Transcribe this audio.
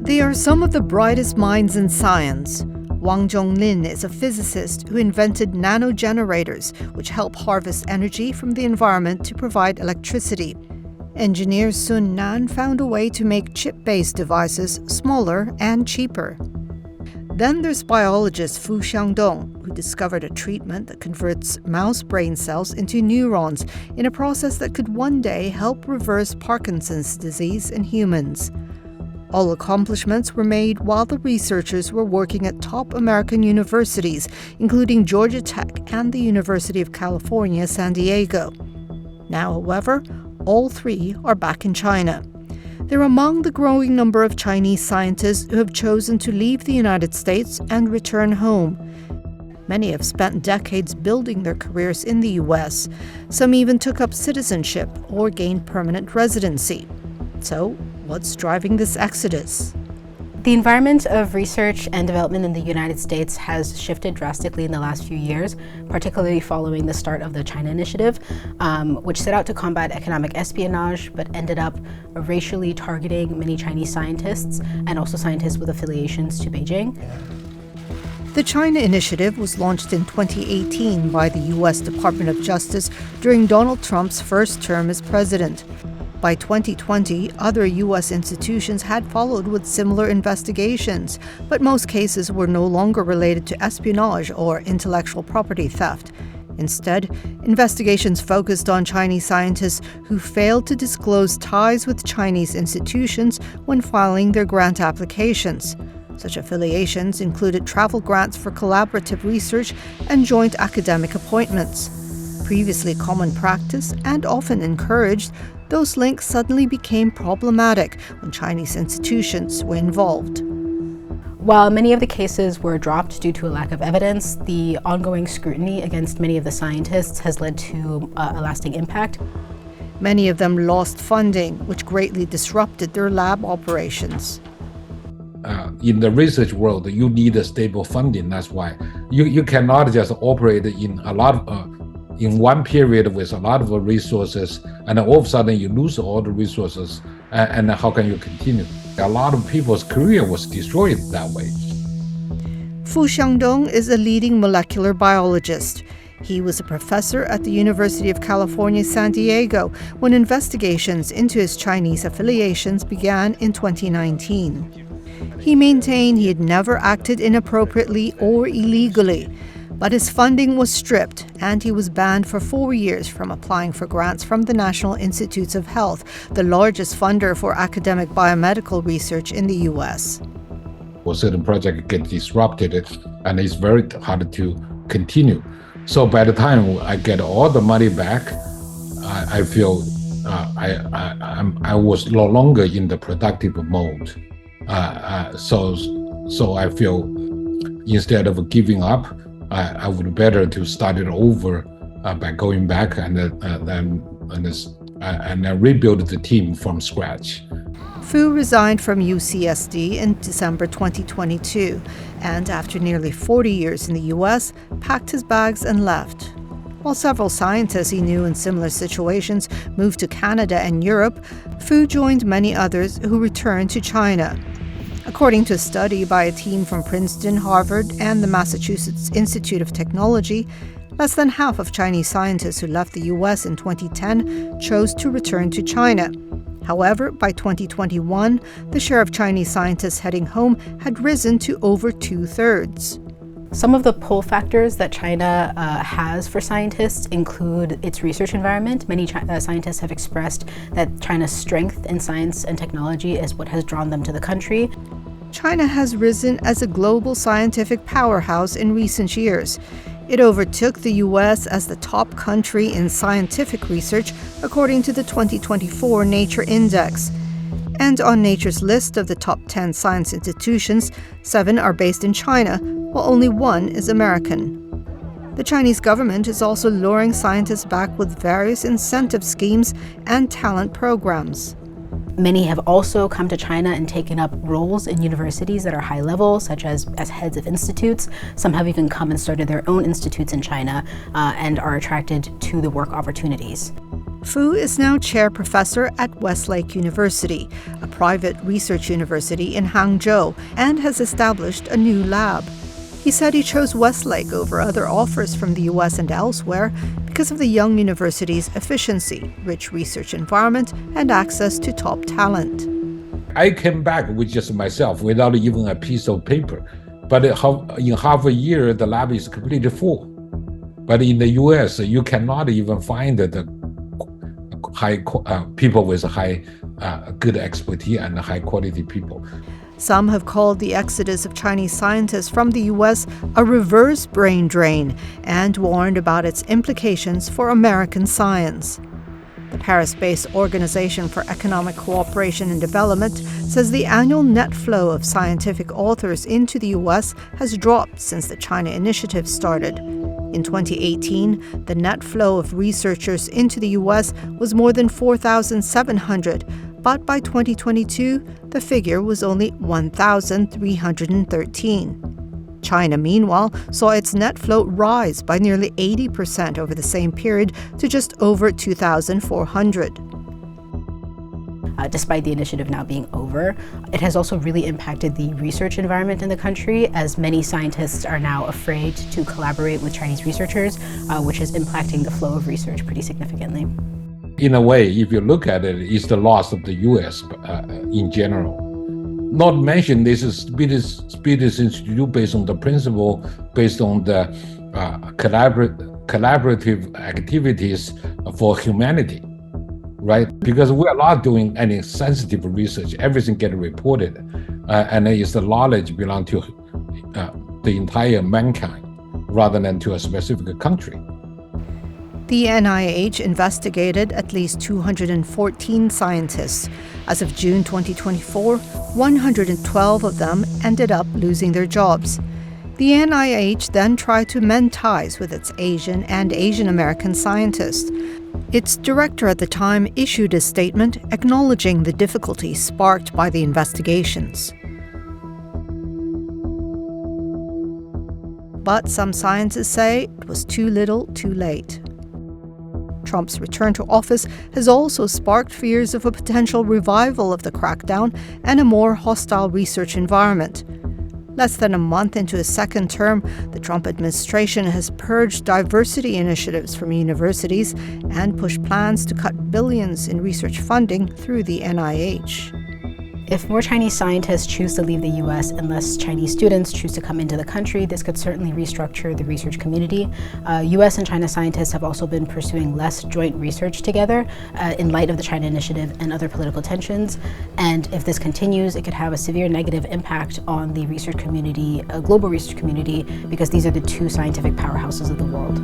They are some of the brightest minds in science. Wang Zhonglin is a physicist who invented nanogenerators, which help harvest energy from the environment to provide electricity. Engineer Sun Nan found a way to make chip-based devices smaller and cheaper. Then there's biologist Xiangdong, who discovered a treatment that converts mouse brain cells into neurons in a process that could one day help reverse Parkinson's disease in humans. All accomplishments were made while the researchers were working at top American universities, including Georgia Tech and the University of California, San Diego. Now, however, all three are back in China. They're among the growing number of Chinese scientists who have chosen to leave the United States and return home. Many have spent decades building their careers in the U.S. Some even took up citizenship or gained permanent residency. So, what's driving this exodus? The environment of research and development in the United States has shifted drastically in the last few years, particularly following the start of the China Initiative, which set out to combat economic espionage, but ended up racially targeting many Chinese scientists and also scientists with affiliations to Beijing. The China Initiative was launched in 2018 by the U.S. Department of Justice during Donald Trump's first term as president. By 2020, other U.S. institutions had followed with similar investigations, but most cases were no longer related to espionage or intellectual property theft. Instead, investigations focused on Chinese scientists who failed to disclose ties with Chinese institutions when filing their grant applications. Such affiliations included travel grants for collaborative research and joint academic appointments. Previously common practice and often encouraged, those links suddenly became problematic when Chinese institutions were involved. While many of the cases were dropped due to a lack of evidence, the ongoing scrutiny against many of the scientists has led to a lasting impact. Many of them lost funding, which greatly disrupted their lab operations. In the research world, you need a stable funding. That's why you cannot just operate in one period with a lot of resources, and all of a sudden you lose all the resources, and how can you continue? A lot of people's career was destroyed that way. Xiangdong is a leading molecular biologist. He was a professor at the University of California, San Diego, when investigations into his Chinese affiliations began in 2019. He maintained he had never acted inappropriately or illegally, but his funding was stripped and he was banned for 4 years from applying for grants from the National Institutes of Health, the largest funder for academic biomedical research in the U.S. A certain project get disrupted and it's very hard to continue. So by the time I get all the money back, I feel I was no longer in the productive mode. So I feel instead of giving up, I would better to start it over by going back and rebuild the team from scratch. Fu resigned from UCSD in December 2022, and after nearly 40 years in the U.S., packed his bags and left. While several scientists he knew in similar situations moved to Canada and Europe, Fu joined many others who returned to China. According to a study by a team from Princeton, Harvard, and the Massachusetts Institute of Technology, less than half of Chinese scientists who left the U.S. in 2010 chose to return to China. However, by 2021, the share of Chinese scientists heading home had risen to over 2/3. Some of the pull factors that China has for scientists include its research environment. Many scientists have expressed that China's strength in science and technology is what has drawn them to the country. China has risen as a global scientific powerhouse in recent years. It overtook the U.S. as the top country in scientific research, according to the 2024 Nature Index. And on Nature's list of the top 10 science institutions, 7 are based in China, while only 1 is American. The Chinese government is also luring scientists back with various incentive schemes and talent programs. Many have also come to China and taken up roles in universities that are high level, such as heads of institutes. Some have even come and started their own institutes in China and are attracted to the work opportunities. Fu is now chair professor at Westlake University, a private research university in Hangzhou, and has established a new lab. He said he chose Westlake over other offers from the US and elsewhere because of the young university's efficiency, rich research environment, and access to top talent. I came back with just myself without even a piece of paper. But in half a year, the lab is completely full. But in the US, you cannot even find the people with good expertise and high quality people. Some have called the exodus of Chinese scientists from the US a reverse brain drain and warned about its implications for American science. The Paris-based Organization for Economic Cooperation and Development says the annual net flow of scientific authors into the US has dropped since the China Initiative started. In 2018, the net flow of researchers into the US was more than 4,700, but by 2022, the figure was only 1,313. China, meanwhile, saw its net flow rise by nearly 80% over the same period to just over 2,400. Despite the initiative now being over, it has also really impacted the research environment in the country, as many scientists are now afraid to collaborate with Chinese researchers, which is impacting the flow of research pretty significantly. In a way, if you look at it, it's the loss of the US in general. Not mention this is Speedis Institute based on the principle, based on the collaborative activities for humanity, right? Because we are not doing any sensitive research. Everything gets reported, and it's the knowledge belong to the entire mankind rather than to a specific country. The NIH investigated at least 214 scientists. As of June 2024, 112 of them ended up losing their jobs. The NIH then tried to mend ties with its Asian and Asian American scientists. Its director at the time issued a statement acknowledging the difficulties sparked by the investigations. But some scientists say it was too little, too late. Trump's return to office has also sparked fears of a potential revival of the crackdown and a more hostile research environment. Less than a month into his second term, the Trump administration has purged diversity initiatives from universities and pushed plans to cut billions in research funding through the NIH. If more Chinese scientists choose to leave the US and less Chinese students choose to come into the country, this could certainly restructure the research community. US and China scientists have also been pursuing less joint research together in light of the China Initiative and other political tensions. And if this continues, it could have a severe negative impact on the research community, global research community, because these are the two scientific powerhouses of the world.